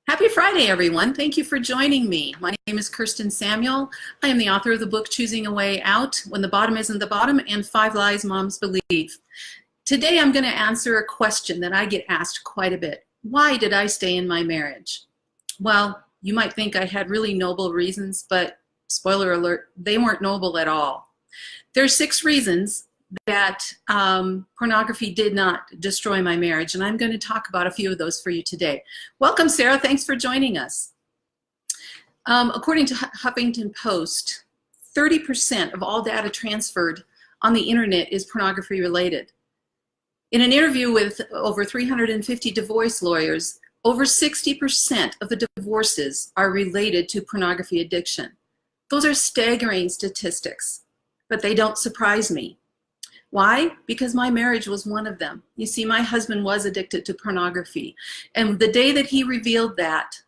Happy Friday, everyone. Thank you for joining me. My name is Kirsten Samuel. I am the author of the book, Choosing a Way Out, When the Bottom Isn't the Bottom, and 5 Lies Moms Believe. Today, I'm going to answer a question that I get asked quite a bit. Why did I stay in my marriage? Well, you might think I had really noble reasons, but spoiler alert, they weren't noble at all. There's 6 reasons that pornography did not destroy my marriage, and I'm going to talk about a few of those for you today. Welcome, Sarah. Thanks for joining us. According to Huffington Post, 30% of all data transferred on the internet is pornography related. In an interview with over 350 divorce lawyers, over 60% of the divorces are related to pornography addiction. Those are staggering statistics, but they don't surprise me. Why? Because my marriage was one of them. You see, my husband was addicted to pornography. And the day that he revealed that,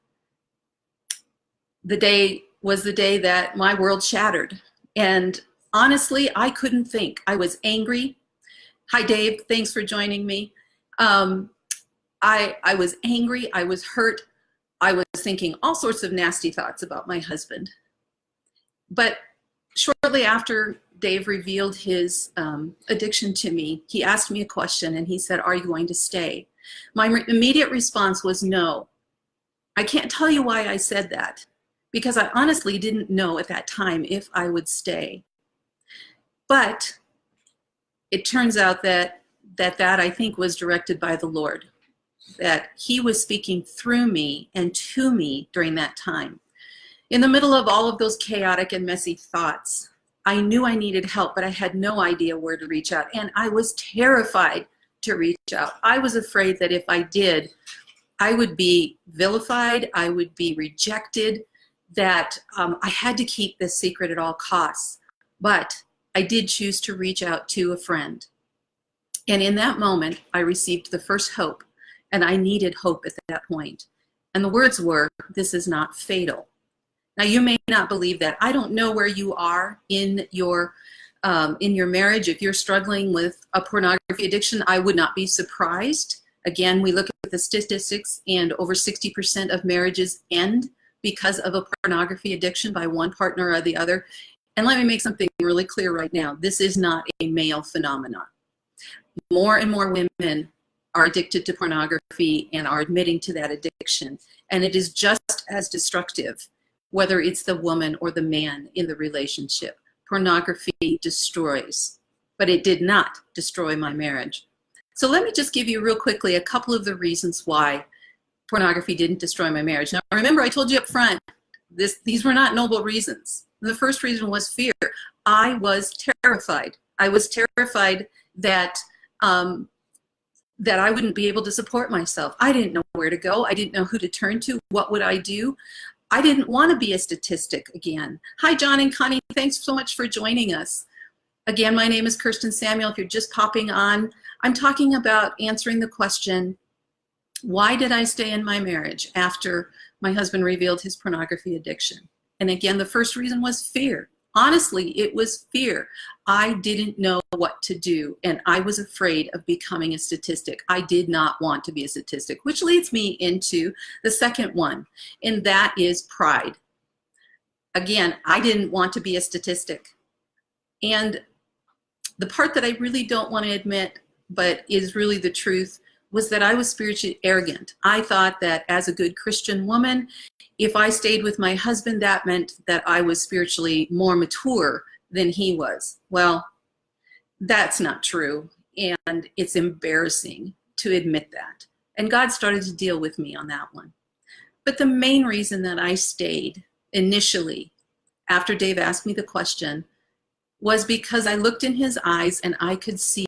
the day was the day that my world shattered. And honestly, I couldn't think. I was angry. Hi, Dave. Thanks for joining me. I was angry. I was hurt. I was thinking all sorts of nasty thoughts about my husband. But shortly after Dave revealed his addiction to me, he asked me a question and he said, "Are you going to stay?" My immediate response was no. I can't tell you why I said that, because I honestly didn't know at that time if I would stay. But it turns out that I think was directed by the Lord, that he was speaking through me and to me during that time. In the middle of all of those chaotic and messy thoughts, I knew I needed help, but I had no idea where to reach out. And I was terrified to reach out. I was afraid that if I did, I would be vilified, I would be rejected, that I had to keep this secret at all costs. But I did choose to reach out to a friend. And in that moment, I received the first hope. And I needed hope at that point. And the words were, "This is not fatal." Now, you may not believe that. I don't know where you are in your marriage. If you're struggling with a pornography addiction, I would not be surprised. Again, we look at the statistics, and over 60% of marriages end because of a pornography addiction by one partner or the other. And let me make something really clear right now. This is not a male phenomenon. More and more women are addicted to pornography and are admitting to that addiction. And it is just as destructive, whether it's the woman or the man in the relationship. Pornography destroys, but it did not destroy my marriage. So let me just give you real quickly a couple of the reasons why pornography didn't destroy my marriage. Now, remember, I told you up front, these were not noble reasons. The first reason was fear. I was terrified. I was terrified that I wouldn't be able to support myself. I didn't know where to go. I didn't know who to turn to. What would I do? I didn't want to be a statistic again. Hi, John and Connie. Thanks so much for joining us. Again, my name is Kirsten Samuel. If you're just popping on, I'm talking about answering the question, why did I stay in my marriage after my husband revealed his pornography addiction? And again, the first reason was fear. Honestly, it was fear. I didn't know what to do, and I was afraid of becoming a statistic. I did not want to be a statistic, which leads me into the second one, and that is pride. Again, I didn't want to be a statistic. And the part that I really don't want to admit, but is really the truth, was that I was spiritually arrogant. I thought that as a good Christian woman, if I stayed with my husband, that meant that I was spiritually more mature than he was. Well, that's not true, and it's embarrassing to admit that. And God started to deal with me on that one. But the main reason that I stayed initially, after Dave asked me the question, was because I looked in his eyes and I could see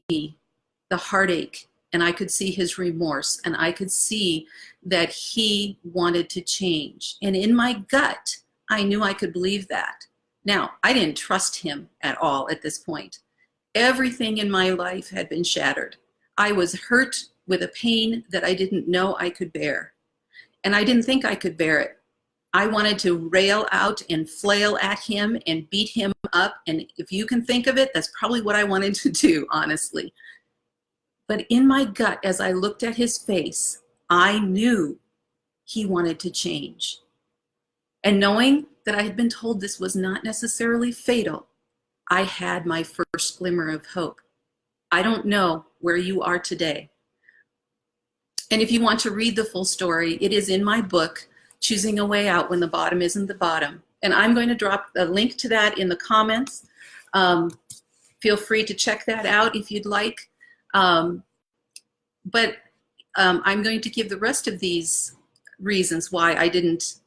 the heartache, and I could see his remorse, and I could see that he wanted to change. And in my gut, I knew I could believe that. Now, I didn't trust him at all at this point. Everything in my life had been shattered. I was hurt with a pain that I didn't know I could bear. And I didn't think I could bear it. I wanted to rail out and flail at him and beat him up. And if you can think of it, that's probably what I wanted to do, honestly. But in my gut, as I looked at his face, I knew he wanted to change. And knowing that I had been told this was not necessarily fatal, I had my first glimmer of hope. I don't know where you are today. And if you want to read the full story, it is in my book, Choosing a Way Out When the Bottom Isn't the Bottom. And I'm going to drop a link to that in the comments. Feel free to check that out if you'd like. I'm going to give the rest of these reasons why I didn't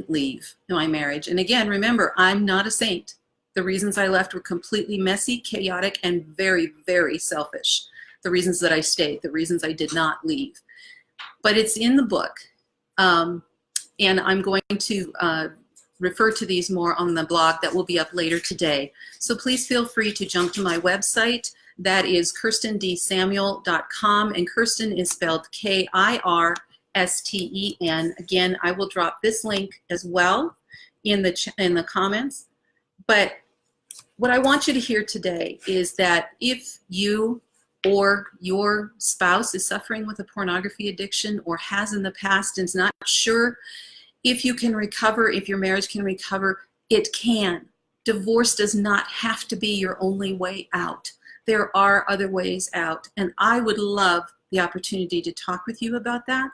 leave my marriage. And again, remember, I'm not a saint. The reasons I left were completely messy, chaotic, and very, very selfish. The reasons that I stayed, the reasons I did not leave. But it's in the book. And I'm going to refer to these more on the blog that will be up later today. So please feel free to jump to my website. That is KirstenDSamuel.com, and Kirsten is spelled Kirsten. Again, I will drop this link as well in the comments. But what I want you to hear today is that if you or your spouse is suffering with a pornography addiction or has in the past and is not sure if you can recover, if your marriage can recover, it can. Divorce does not have to be your only way out. There are other ways out, and I would love the opportunity to talk with you about that.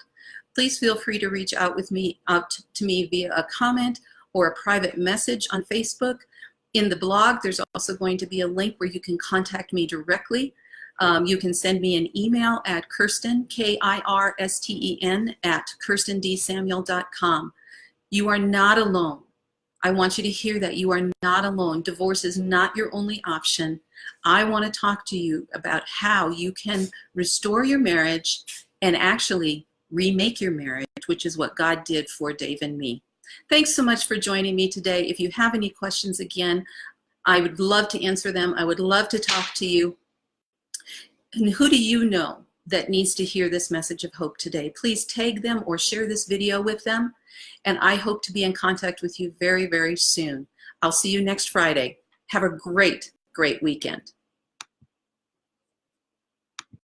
Please feel free to reach out to me via a comment or a private message on Facebook. In the blog, there's also going to be a link where you can contact me directly. You can send me an email at Kirsten, Kirsten, at KirstenDSamuel.com. You are not alone. I want you to hear that you are not alone. Divorce is not your only option. I want to talk to you about how you can restore your marriage and actually remake your marriage, which is what God did for Dave and me. Thanks so much for joining me today. If you have any questions, again, I would love to answer them. I would love to talk to you. And who do you know that needs to hear this message of hope today? Please tag them or share this video with them. And I hope to be in contact with you very, very soon. I'll see you next Friday. Have a great, great weekend.